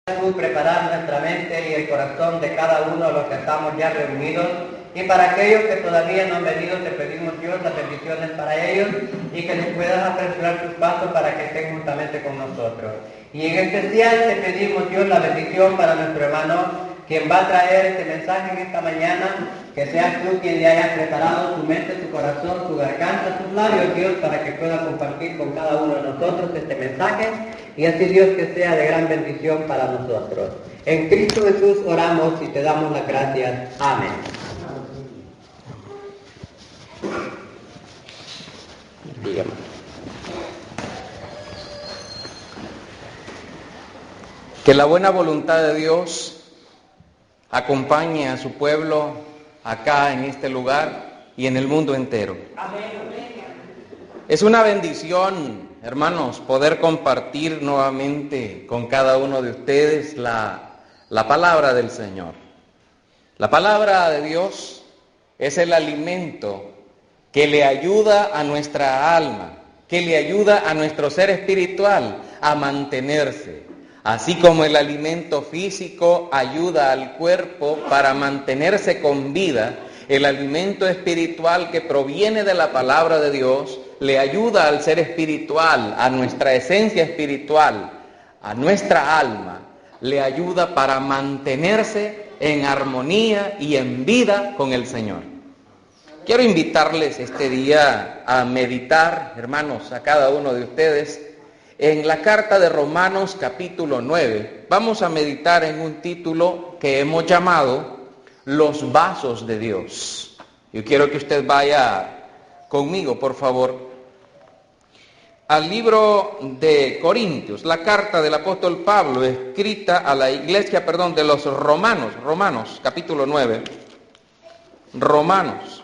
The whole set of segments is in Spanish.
Tú preparar nuestra mente y el corazón de cada uno de los que estamos ya reunidos, y para aquellos que todavía no han venido te pedimos, Dios, las bendiciones para ellos y que les puedas apresurar tus pasos para que estén juntamente con nosotros. Y en especial te pedimos, Dios, la bendición para nuestro hermano quien va a traer este mensaje en esta mañana, que seas tú quien le hayas preparado su mente, su corazón, su garganta, sus labios, Dios, para que pueda compartir con cada uno de nosotros este mensaje, y así, Dios, que sea de gran bendición para nosotros. En Cristo Jesús oramos y te damos las gracias. Amén. Dígame. Que la buena voluntad de Dios acompañe a su pueblo acá en este lugar y en el mundo entero. Es una bendición, hermanos, poder compartir nuevamente con cada uno de ustedes la palabra del Señor. La palabra de Dios es el alimento que le ayuda a nuestra alma, que le ayuda a nuestro ser espiritual a mantenerse. Así como el alimento físico ayuda al cuerpo para mantenerse con vida, el alimento espiritual que proviene de la palabra de Dios le ayuda al ser espiritual, a nuestra esencia espiritual, a nuestra alma, le ayuda para mantenerse en armonía y en vida con el Señor. Quiero invitarles este día a meditar, hermanos, a cada uno de ustedes, en la carta de Romanos capítulo 9, vamos a meditar en un título que hemos llamado Los vasos de Dios. Yo quiero que usted vaya conmigo, por favor, al libro de Corintios, la carta del apóstol Pablo, escrita a la iglesia, de los Romanos, capítulo 9, Romanos,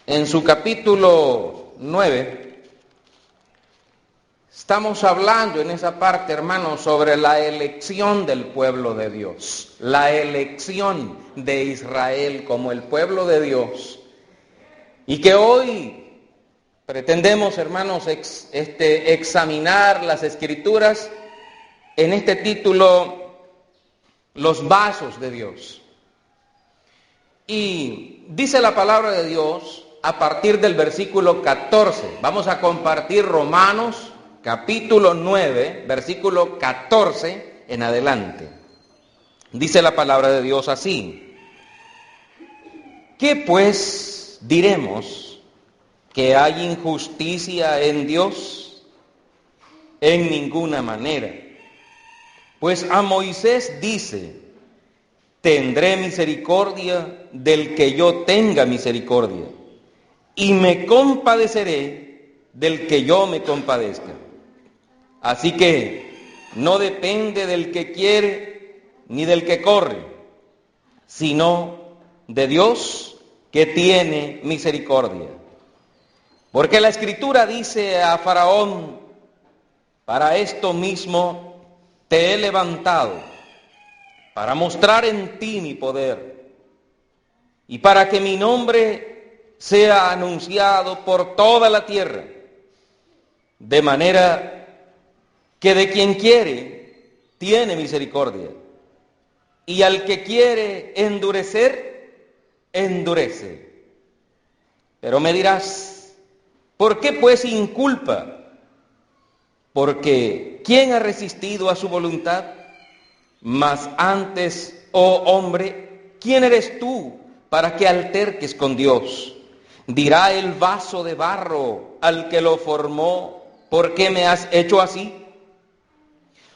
en su capítulo 9, estamos hablando en esa parte, hermanos, sobre la elección del pueblo de Dios, la elección de Israel como el pueblo de Dios, y que hoy pretendemos, hermanos, examinar las Escrituras en este título, Los vasos de Dios. Y dice la palabra de Dios a partir del versículo 14, vamos a compartir Romanos capítulo 9, versículo 14 en adelante. Dice la palabra de Dios así: ¿qué pues diremos? ¿Que hay injusticia en Dios? En ninguna manera. Pues a Moisés dice: tendré misericordia del que yo tenga misericordia, y me compadeceré del que yo me compadezca. Así que no depende del que quiere ni del que corre, sino de Dios que tiene misericordia. Porque la Escritura dice a Faraón: para esto mismo te he levantado, para mostrar en ti mi poder, y para que mi nombre sea anunciado por toda la tierra, de manera que de quien quiere tiene misericordia, y al que quiere endurecer, endurece. Pero me dirás: ¿por qué pues inculpa? Porque ¿quién ha resistido a su voluntad? Mas antes, oh hombre, ¿quién eres tú para que alterques con Dios? Dirá el vaso de barro al que lo formó: ¿por qué me has hecho así?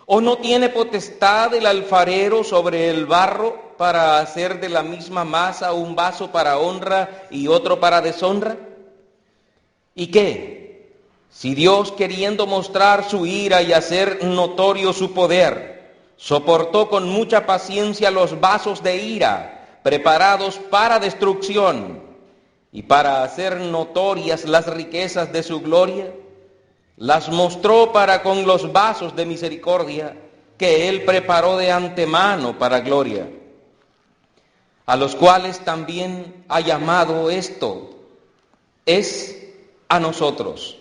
¿O no tiene potestad el alfarero sobre el barro para hacer de la misma masa un vaso para honra y otro para deshonra? ¿Y qué? Si Dios, queriendo mostrar su ira y hacer notorio su poder, soportó con mucha paciencia los vasos de ira preparados para destrucción y para hacer notorias las riquezas de su gloria, las mostró para con los vasos de misericordia que Él preparó de antemano para gloria, a los cuales también ha llamado esto, es a nosotros,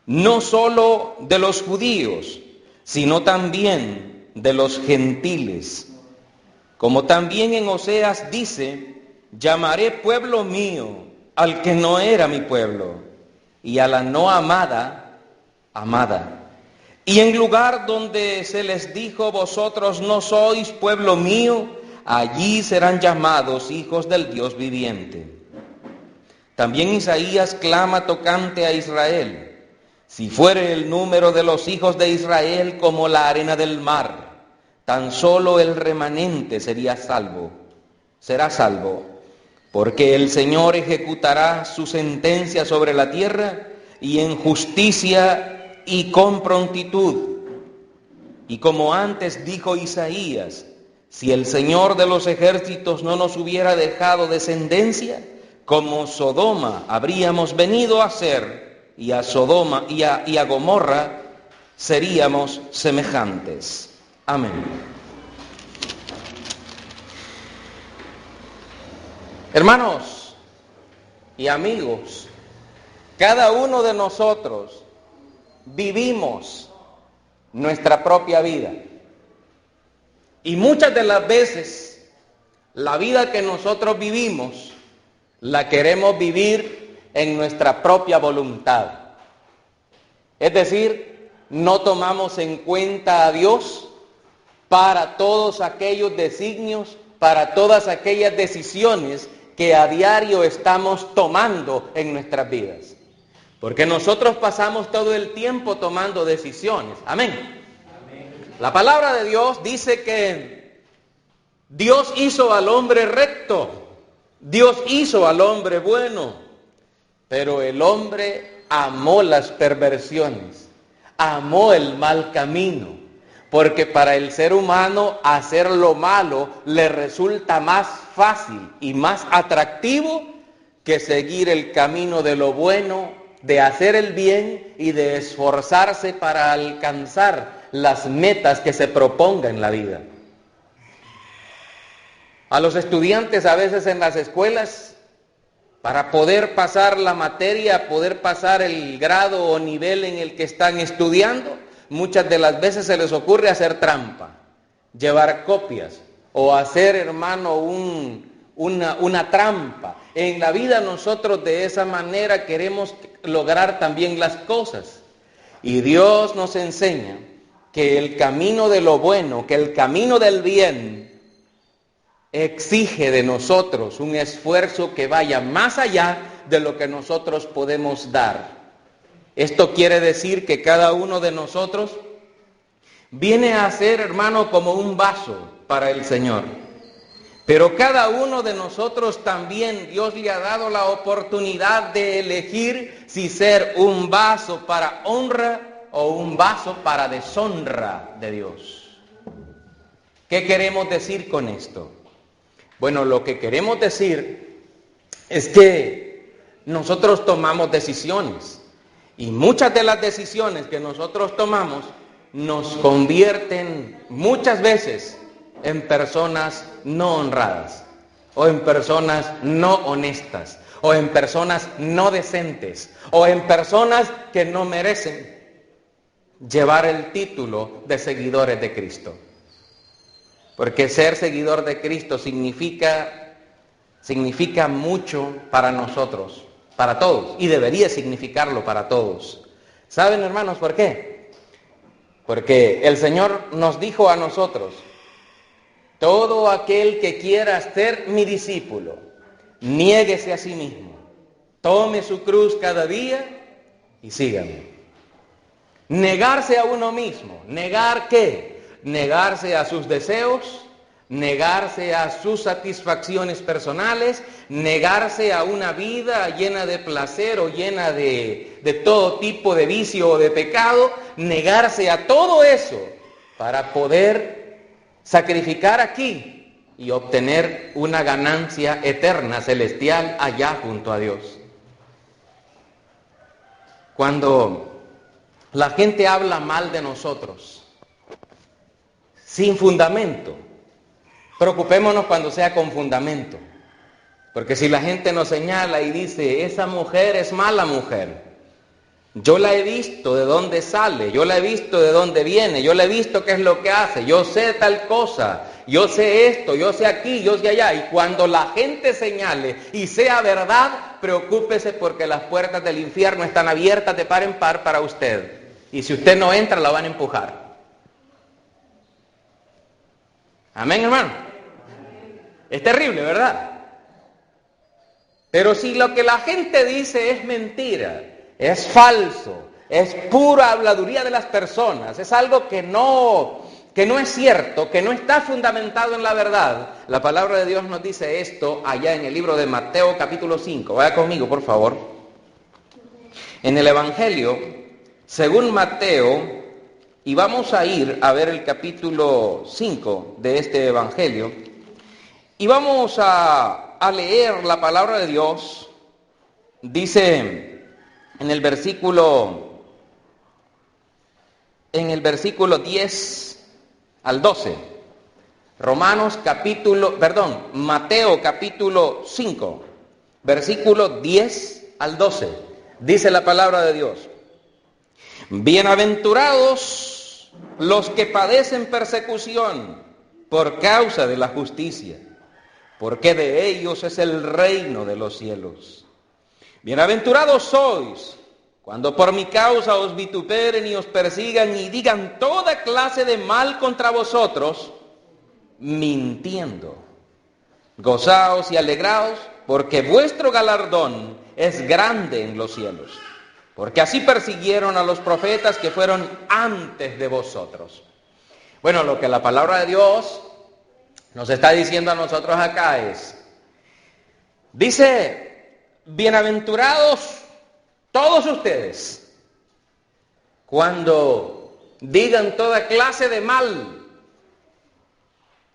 no solo de los judíos, sino también de los gentiles. Como también en Oseas dice, llamaré pueblo mío al que no era mi pueblo, y a la no amada, amada. Y en lugar donde se les dijo, vosotros no sois pueblo mío, allí serán llamados hijos del Dios viviente. También Isaías clama tocante a Israel, si fuere el número de los hijos de Israel como la arena del mar, tan solo el remanente será salvo, porque el Señor ejecutará su sentencia sobre la tierra y en justicia y con prontitud. Y como antes dijo Isaías, si el Señor de los ejércitos no nos hubiera dejado descendencia, como Sodoma habríamos venido a ser, y a Sodoma y a Gomorra seríamos semejantes. Amén. Hermanos y amigos, cada uno de nosotros vivimos nuestra propia vida. Y muchas de las veces la vida que nosotros vivimos la queremos vivir en nuestra propia voluntad. Es decir, no tomamos en cuenta a Dios para todos aquellos designios, para todas aquellas decisiones que a diario estamos tomando en nuestras vidas. Porque nosotros pasamos todo el tiempo tomando decisiones. Amén. Amén. La palabra de Dios dice que Dios hizo al hombre recto, Dios hizo al hombre bueno, pero el hombre amó las perversiones, amó el mal camino. Porque para el ser humano hacer lo malo le resulta más fácil y más atractivo que seguir el camino de lo bueno, de hacer el bien y de esforzarse para alcanzar las metas que se proponga en la vida. A los estudiantes a veces en las escuelas, para poder pasar la materia, poder pasar el grado o nivel en el que están estudiando, muchas de las veces se les ocurre hacer trampa, llevar copias o hacer, hermano, una trampa. En la vida nosotros de esa manera queremos lograr también las cosas. Y Dios nos enseña que el camino de lo bueno, que el camino del bien, exige de nosotros un esfuerzo que vaya más allá de lo que nosotros podemos dar. Esto quiere decir que cada uno de nosotros viene a ser, hermano, como un vaso para el Señor. Pero cada uno de nosotros también Dios le ha dado la oportunidad de elegir si ser un vaso para honra o un vaso para deshonra de Dios. ¿Qué queremos decir con esto? Bueno, lo que queremos decir es que nosotros tomamos decisiones. Y muchas de las decisiones que nosotros tomamos nos convierten muchas veces en personas no honradas, o en personas no honestas, o en personas no decentes, o en personas que no merecen llevar el título de seguidores de Cristo. Porque ser seguidor de Cristo significa mucho para nosotros, para todos, y debería significarlo para todos. ¿Saben, hermanos, por qué? Porque el Señor nos dijo a nosotros, todo aquel que quiera ser mi discípulo, niéguese a sí mismo, tome su cruz cada día y sígame. Negarse a uno mismo, ¿negar qué? Negarse a sus deseos, negarse a sus satisfacciones personales, negarse a una vida llena de placer o llena de todo tipo de vicio o de pecado, negarse a todo eso para poder sacrificar aquí y obtener una ganancia eterna, celestial, allá junto a Dios. Cuando la gente habla mal de nosotros, sin fundamento, preocupémonos cuando sea con fundamento. Porque si la gente nos señala y dice, esa mujer es mala mujer, Yo la he visto de dónde sale, yo la he visto de dónde viene, yo la he visto qué es lo que hace, yo sé tal cosa, yo sé esto, yo sé aquí, yo sé allá. Y cuando la gente señale y sea verdad, preocúpese porque las puertas del infierno están abiertas de par en par para usted. Y si usted no entra, la van a empujar. Amén, hermano. Es terrible, ¿verdad? Pero si lo que la gente dice es mentira, es falso, es pura habladuría de las personas, es algo que no es cierto, que no está fundamentado en la verdad, la palabra de Dios nos dice esto allá en el libro de Mateo capítulo 5. Vaya conmigo, por favor. En el Evangelio, según Mateo, y vamos a ir a ver el capítulo 5 de este Evangelio, y vamos a leer la palabra de Dios. Dice en el versículo 10 al 12, Mateo capítulo 5, versículo 10 al 12, dice la palabra de Dios: bienaventurados los que padecen persecución por causa de la justicia, porque de ellos es el reino de los cielos. Bienaventurados sois cuando por mi causa os vituperen y os persigan y digan toda clase de mal contra vosotros, mintiendo. Gozaos y alegraos, porque vuestro galardón es grande en los cielos, porque así persiguieron a los profetas que fueron antes de vosotros. Bueno, lo que la palabra de Dios nos está diciendo a nosotros acá dice: bienaventurados todos ustedes cuando digan toda clase de mal,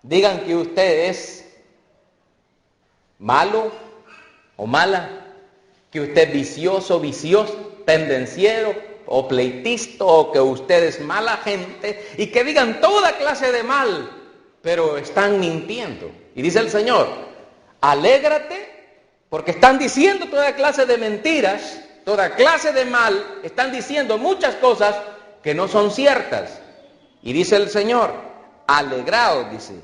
digan que usted es malo o mala, que usted es vicioso, pendenciero o pleitista, o que usted es mala gente, y que digan toda clase de mal, pero están mintiendo. Y dice el Señor: alégrate, porque están diciendo toda clase de mentiras, toda clase de mal, están diciendo muchas cosas que no son ciertas. Y dice el Señor: alegraos, dice,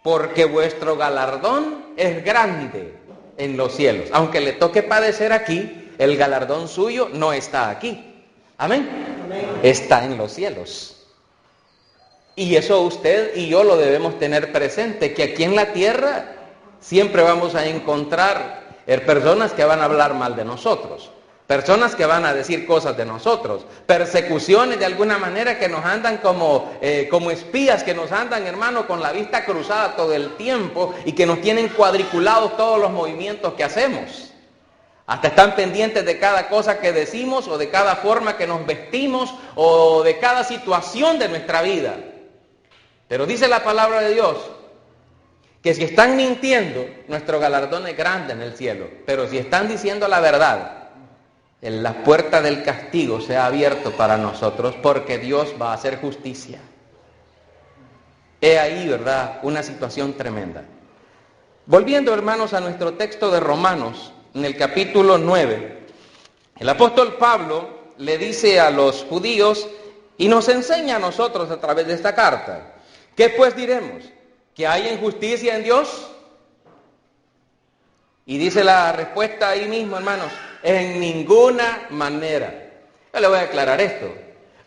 porque vuestro galardón es grande en los cielos. Aunque le toque padecer aquí, el galardón suyo no está aquí. Amén. Amén. Está en los cielos. Y eso usted y yo lo debemos tener presente, que aquí en la tierra siempre vamos a encontrar personas que van a hablar mal de nosotros, personas que van a decir cosas de nosotros, persecuciones de alguna manera que nos andan como espías, que nos andan, hermano, con la vista cruzada todo el tiempo y que nos tienen cuadriculados todos los movimientos que hacemos. Hasta están pendientes de cada cosa que decimos, o de cada forma que nos vestimos, o de cada situación de nuestra vida. Pero dice la palabra de Dios que si están mintiendo, nuestro galardón es grande en el cielo. Pero si están diciendo la verdad, la puerta del castigo se ha abierto para nosotros, porque Dios va a hacer justicia. He ahí, ¿verdad?, una situación tremenda. Volviendo, hermanos, a nuestro texto de Romanos, en el capítulo 9, el apóstol Pablo le dice a los judíos y nos enseña a nosotros a través de esta carta: ¿qué pues diremos? ¿Que hay injusticia en Dios? Y dice la respuesta ahí mismo, hermanos: en ninguna manera. Yo le voy a aclarar esto: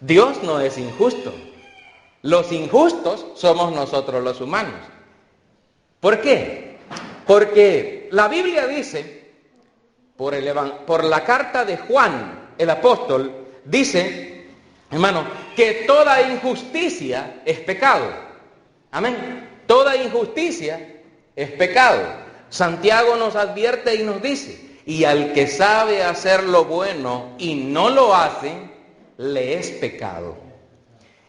Dios no es injusto. Los injustos somos nosotros los humanos. ¿Por qué? Porque la Biblia dice, por la carta de Juan, el apóstol, dice, hermano, que toda injusticia es pecado. Amén. Toda injusticia es pecado. Santiago nos advierte y nos dice: y al que sabe hacer lo bueno y no lo hace, le es pecado.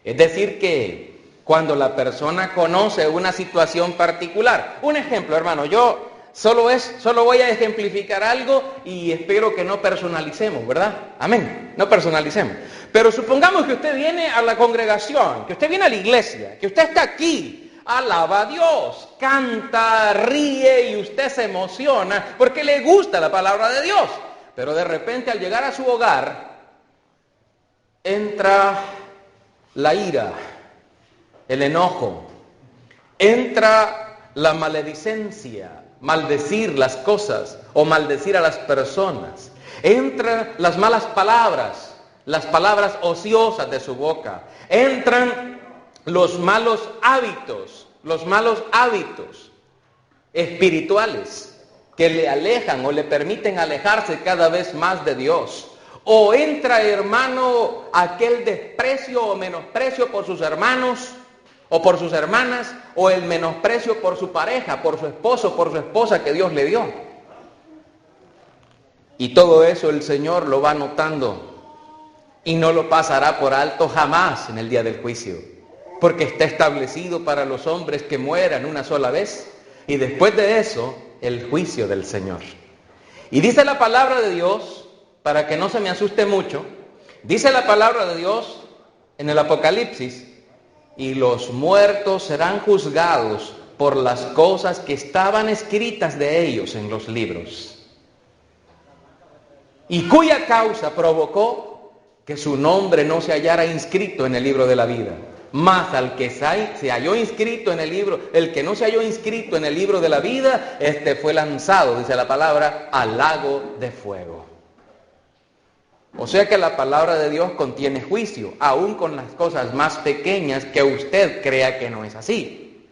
Es decir que cuando la persona conoce una situación particular, un ejemplo, hermano, yo solo voy a ejemplificar algo y espero que no personalicemos, ¿verdad? Amén, no personalicemos. Pero supongamos que usted viene a la congregación, que usted viene a la iglesia, que usted está aquí, alaba a Dios, canta, ríe y usted se emociona porque le gusta la palabra de Dios. Pero de repente al llegar a su hogar, entra la ira, el enojo, entra la maledicencia, maldecir las cosas o maldecir a las personas, entran las malas palabras, las palabras ociosas de su boca, entran los malos hábitos espirituales que le alejan o le permiten alejarse cada vez más de Dios. O entra, hermano, aquel desprecio o menosprecio por sus hermanos o por sus hermanas, o el menosprecio por su pareja, por su esposo, por su esposa que Dios le dio. Y todo eso el Señor lo va notando y no lo pasará por alto jamás en el día del juicio, porque está establecido para los hombres que mueran una sola vez y después de eso el juicio del Señor. Y dice la palabra de Dios, para que no se me asuste mucho, dice la palabra de Dios en el Apocalipsis: y los muertos serán juzgados por las cosas que estaban escritas de ellos en los libros, y cuya causa provocó que su nombre no se hallara inscrito en el libro de la vida. Mas al que se halló inscrito en el libro, el que no se halló inscrito en el libro de la vida, este fue lanzado, dice la palabra, al lago de fuego. O sea que la palabra de Dios contiene juicio, aún con las cosas más pequeñas que usted crea que no es así.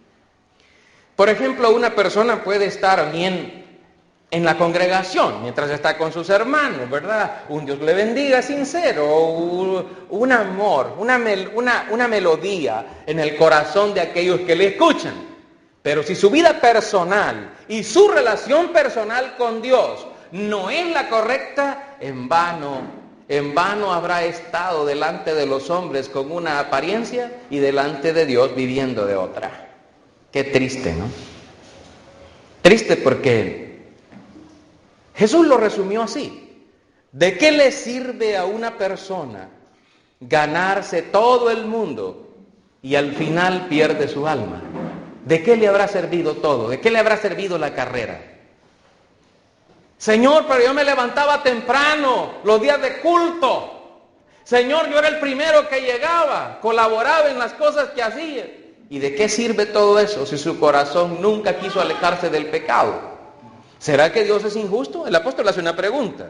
Por ejemplo, una persona puede estar bien en la congregación, mientras está con sus hermanos, ¿verdad? Un Dios le bendiga sincero, un amor, una melodía en el corazón de aquellos que le escuchan. Pero si su vida personal y su relación personal con Dios no es la correcta, en vano habrá estado delante de los hombres con una apariencia y delante de Dios viviendo de otra. Qué triste, ¿no? Triste porque Jesús lo resumió así: ¿de qué le sirve a una persona ganarse todo el mundo y al final pierde su alma? ¿De qué le habrá servido todo? ¿De qué le habrá servido la carrera? Señor, pero yo me levantaba temprano los días de culto. Señor, yo era el primero que llegaba, colaboraba en las cosas que hacía. ¿Y de qué sirve todo eso si su corazón nunca quiso alejarse del pecado? ¿Será que Dios es injusto? El apóstol hace una pregunta.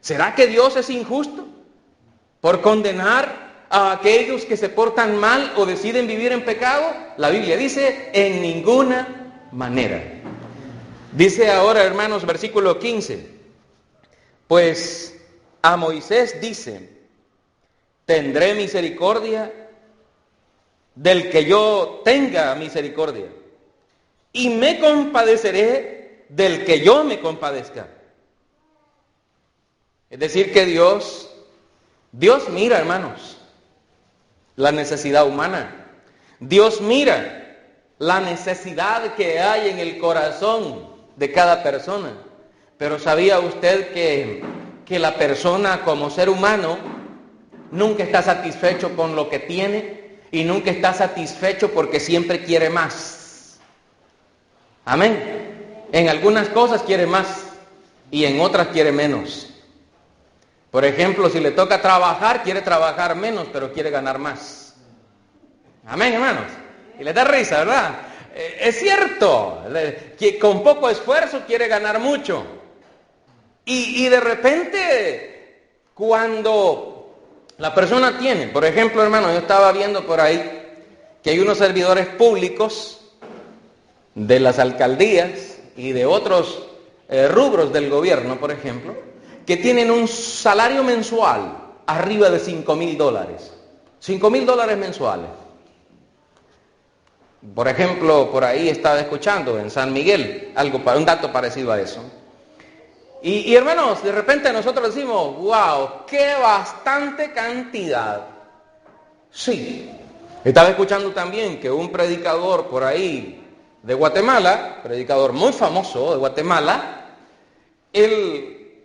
¿Será que Dios es injusto por condenar a aquellos que se portan mal o deciden vivir en pecado? La Biblia dice, en ninguna manera. Dice ahora, hermanos, versículo 15. Pues a Moisés dice: tendré misericordia del que yo tenga misericordia, y me compadeceré del que yo me compadezca. Es decir, que Dios mira, hermanos, la necesidad humana. Dios mira la necesidad que hay en el corazón de cada persona. Pero ¿sabía usted que la persona como ser humano nunca está satisfecho con lo que tiene y nunca está satisfecho porque siempre quiere más? Amén. En algunas cosas quiere más y en otras quiere menos. Por ejemplo, si le toca trabajar, quiere trabajar menos, pero quiere ganar más. Amén, hermanos. Y le da risa, ¿verdad? Es cierto, que con poco esfuerzo quiere ganar mucho. Y de repente, cuando la persona tiene, por ejemplo, hermano, yo estaba viendo por ahí que hay unos servidores públicos de las alcaldías y de otros rubros del gobierno, por ejemplo, que tienen un salario mensual arriba de $5,000. $5,000 mensuales. Por ejemplo, por ahí estaba escuchando en San Miguel un dato parecido a eso. Y hermanos, de repente nosotros decimos, wow, qué bastante cantidad. Sí. Estaba escuchando también que un predicador por ahí de Guatemala, predicador muy famoso de Guatemala, él,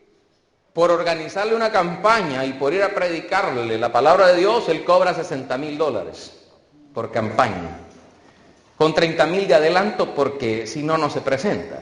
por organizarle una campaña y por ir a predicarle la palabra de Dios, él cobra $60,000 por campaña, con 30,000 de adelanto porque si no se presenta.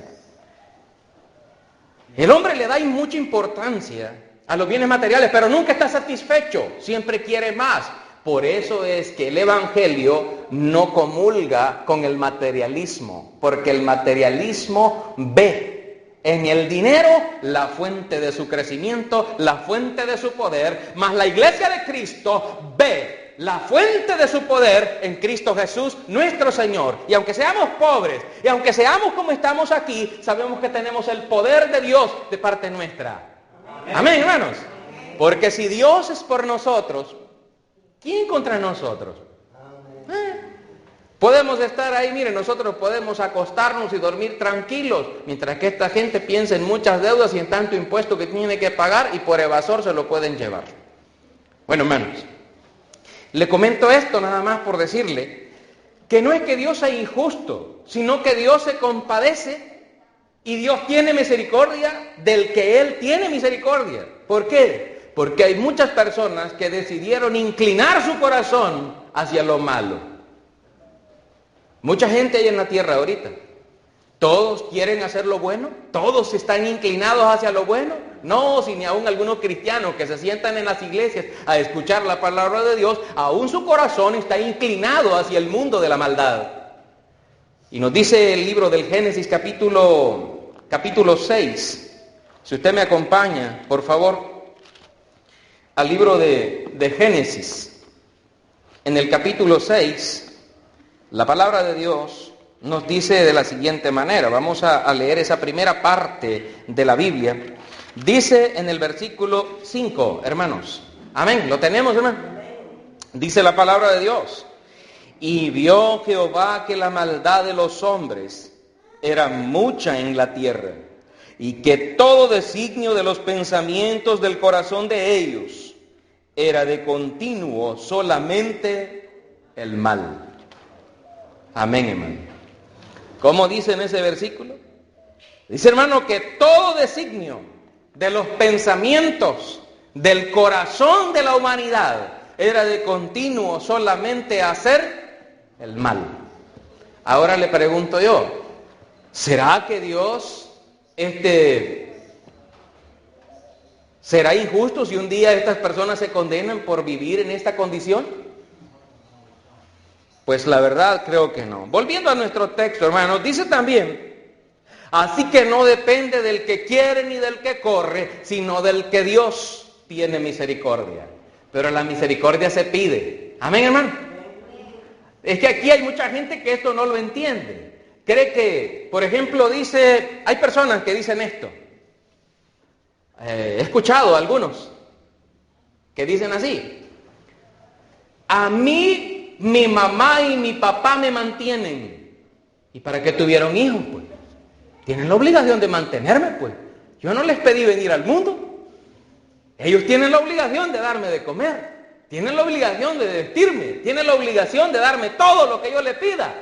El hombre le da mucha importancia a los bienes materiales, pero nunca está satisfecho, siempre quiere más. Por eso es que el Evangelio no comulga con el materialismo, porque el materialismo ve en el dinero la fuente de su crecimiento, la fuente de su poder, mas la iglesia de Cristo ve la fuente de su poder en Cristo Jesús, nuestro Señor. Y aunque seamos pobres, y aunque seamos como estamos aquí, sabemos que tenemos el poder de Dios de parte nuestra. Amén, hermanos. Porque si Dios es por nosotros, ¿quién contra nosotros? Podemos estar ahí, miren, nosotros podemos acostarnos y dormir tranquilos, mientras que esta gente piensa en muchas deudas y en tanto impuesto que tiene que pagar y por evasor se lo pueden llevar. Bueno, hermanos, le comento esto nada más por decirle que no es que Dios sea injusto, sino que Dios se compadece y Dios tiene misericordia del que Él tiene misericordia. ¿Por qué? Porque hay muchas personas que decidieron inclinar su corazón hacia lo malo. Mucha gente hay en la tierra ahorita. ¿Todos quieren hacer lo bueno? ¿Todos están inclinados hacia lo bueno? No, si ni aún algunos cristianos que se sientan en las iglesias a escuchar la palabra de Dios, aún su corazón está inclinado hacia el mundo de la maldad. Y nos dice el libro del Génesis capítulo 6. Si usted me acompaña, por favor, al libro de Génesis, en el capítulo 6, la palabra de Dios nos dice de la siguiente manera. Vamos a leer esa primera parte de la Biblia. Dice en el versículo 5, hermanos. Amén, ¿lo tenemos, hermano? Dice la palabra de Dios. Y vio Jehová que la maldad de los hombres era mucha en la tierra, y que todo designio de los pensamientos del corazón de ellos era de continuo solamente el mal. Amén, hermano. ¿Cómo dice en ese versículo? Dice, hermano, que todo designio de los pensamientos del corazón de la humanidad era de continuo solamente hacer el mal. Ahora le pregunto yo, ¿será que Dios será injusto si un día estas personas se condenan por vivir en esta condición? Pues la verdad creo que no. Volviendo a nuestro texto, hermanos, dice también, así que no depende del que quiere ni del que corre, sino del que Dios tiene misericordia. Pero la misericordia se pide. Amén, hermano. Es que aquí hay mucha gente que esto no lo entiende. Cree que, por ejemplo, hay personas que dicen esto. He escuchado a algunos que dicen así: a mí mi mamá y mi papá me mantienen. ¿Y para qué tuvieron hijos, pues? Tienen la obligación de mantenerme, pues. Yo no les pedí venir al mundo. Ellos tienen la obligación de darme de comer. Tienen la obligación de vestirme. Tienen la obligación de darme todo lo que yo les pida.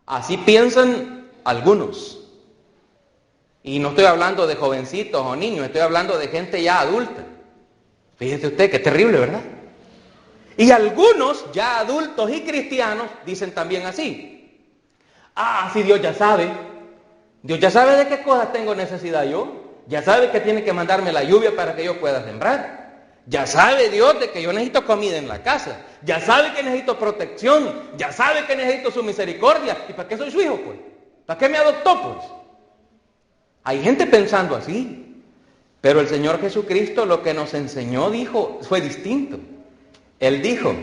Así piensan algunos. Y no estoy hablando de jovencitos o niños, estoy hablando de gente ya adulta. Fíjese usted, qué terrible, ¿verdad? Y algunos, ya adultos y cristianos, dicen también así: ah, sí, Dios ya sabe de qué cosas tengo necesidad yo, ya sabe que tiene que mandarme la lluvia para que yo pueda sembrar, ya sabe Dios de que yo necesito comida en la casa, ya sabe que necesito protección, ya sabe que necesito su misericordia. ¿Y para qué soy su hijo, pues? ¿Para qué me adoptó, pues? Hay gente pensando así, pero el Señor Jesucristo lo que nos enseñó, fue distinto. Él dijo: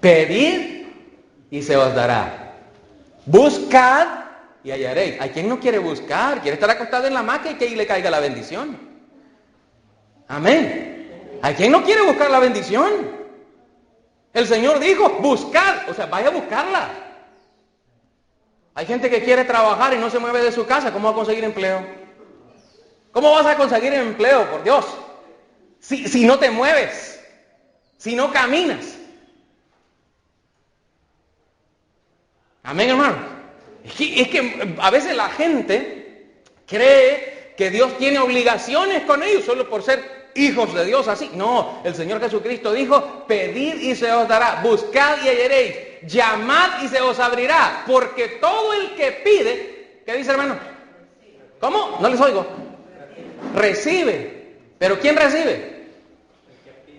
pedid y se os dará, buscad y hallaréis. ¿Hay quien no quiere buscar? Quiere estar acostado en la hamaca y que ahí le caiga la bendición. Amén. ¿Hay quien no quiere buscar la bendición? El Señor dijo: buscad, o sea, vaya a buscarla. Hay gente que quiere trabajar y no se mueve de su casa. ¿Cómo va a conseguir empleo? ¿Cómo vas a conseguir empleo, por Dios? Si no te mueves, si no caminas. Amén, hermano. Es que a veces la gente cree que Dios tiene obligaciones con ellos solo por ser hijos de Dios así. No, el Señor Jesucristo dijo: pedid y se os dará, buscad y hallaréis, llamad y se os abrirá, porque todo el que pide, ¿qué dice, hermano? ¿Cómo? No les oigo. Recibe. ¿Pero quién recibe?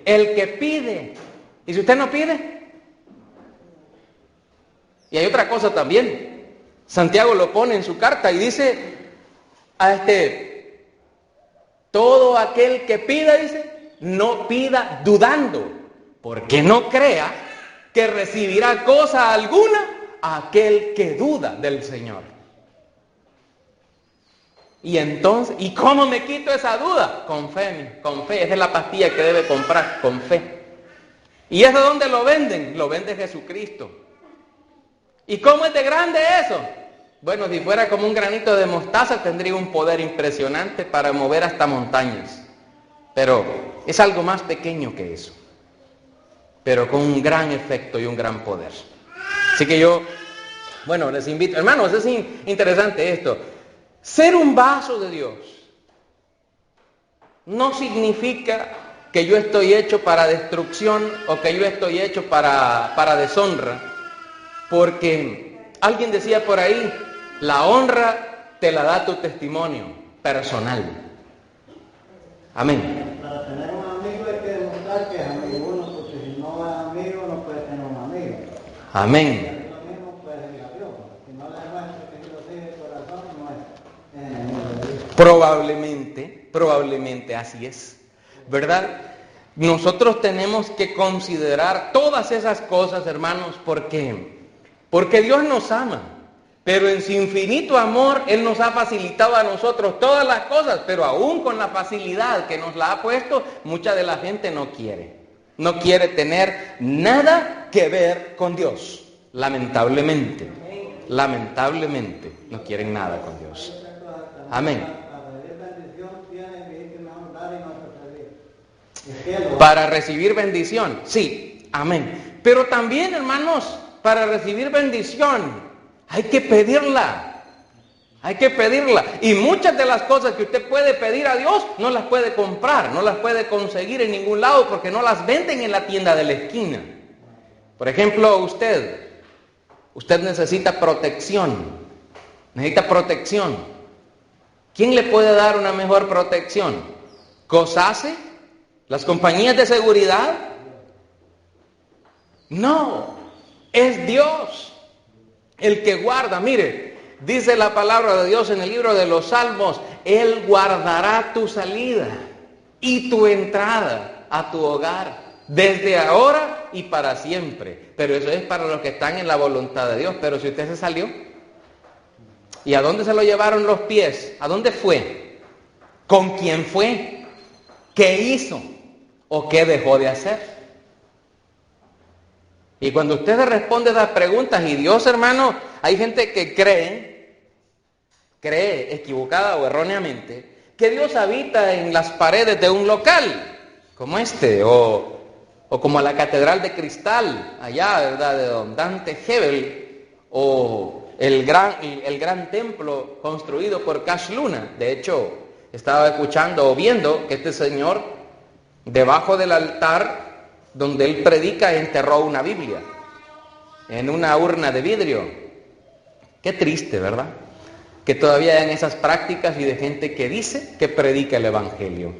el que pide. ¿Y si usted no pide? Y hay otra cosa también. Santiago lo pone en su carta y dice, todo aquel que pida, dice, no pida dudando, porque no crea que recibirá cosa alguna aquel que duda del Señor. Y entonces, ¿y cómo me quito esa duda? Con fe, esa es la pastilla que debe comprar, con fe. ¿Y eso dónde lo venden? Lo vende Jesucristo. ¿Y cómo es de grande eso? Bueno, si fuera como un granito de mostaza, tendría un poder impresionante para mover hasta montañas. Pero es algo más pequeño que eso, pero con un gran efecto y un gran poder. Así que yo, les invito, hermanos, es interesante esto. Ser un vaso de Dios no significa que yo estoy hecho para destrucción o que yo estoy hecho para deshonra, porque alguien decía por ahí, la honra te la da tu testimonio personal. Amén. Para tener un amigo hay que demostrar que es amigo uno, porque si no es amigo no puede tener un amigo. Amén. Lo mismo puede decir a Dios, si no le demuestra que Dios sigue el corazón, no es enemigo de Dios. Probablemente así es, ¿verdad? Nosotros tenemos que considerar todas esas cosas, hermanos, porque Dios nos ama. Pero en su infinito amor, Él nos ha facilitado a nosotros todas las cosas, pero aún con la facilidad que nos la ha puesto, mucha de la gente no quiere tener nada que ver con Dios, lamentablemente, no quieren nada con Dios. Amén. Para recibir bendición, sí, amén. Pero también, hermanos, para recibir bendición, hay que pedirla. Y muchas de las cosas que usted puede pedir a Dios, no las puede comprar, no las puede conseguir en ningún lado porque no las venden en la tienda de la esquina. Por ejemplo, usted necesita protección. ¿Quién le puede dar una mejor protección? ¿COSACE? ¿Las compañías de seguridad? No, es Dios el que guarda. Mire, dice la palabra de Dios en el libro de los Salmos, Él guardará tu salida y tu entrada a tu hogar, desde ahora y para siempre. Pero eso es para los que están en la voluntad de Dios. Pero si usted se salió, ¿y a dónde se lo llevaron los pies? ¿A dónde fue? ¿Con quién fue? ¿Qué hizo? ¿O qué dejó de hacer? Y cuando usted le responde las preguntas, y Dios, hermano, hay gente que cree equivocada o erróneamente, que Dios habita en las paredes de un local, como o como la Catedral de Cristal, allá, ¿verdad?, de don Dante Hebel, o el gran templo construido por Cash Luna. De hecho, estaba escuchando o viendo que este señor, debajo del altar donde él predica, enterró una Biblia en una urna de vidrio. Qué triste, ¿verdad? Que todavía hayan esas prácticas y de gente que dice que predica el Evangelio.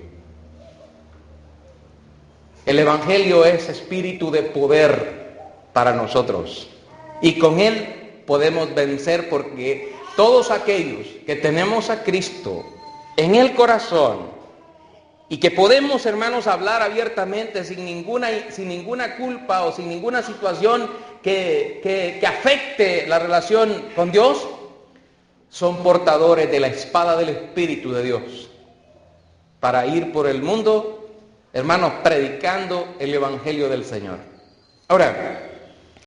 El Evangelio es espíritu de poder para nosotros. Y con él podemos vencer, porque todos aquellos que tenemos a Cristo en el corazón, y que podemos, hermanos, hablar abiertamente sin ninguna culpa o sin ninguna situación que afecte la relación con Dios, son portadores de la espada del Espíritu de Dios para ir por el mundo, hermanos, predicando el Evangelio del Señor. Ahora,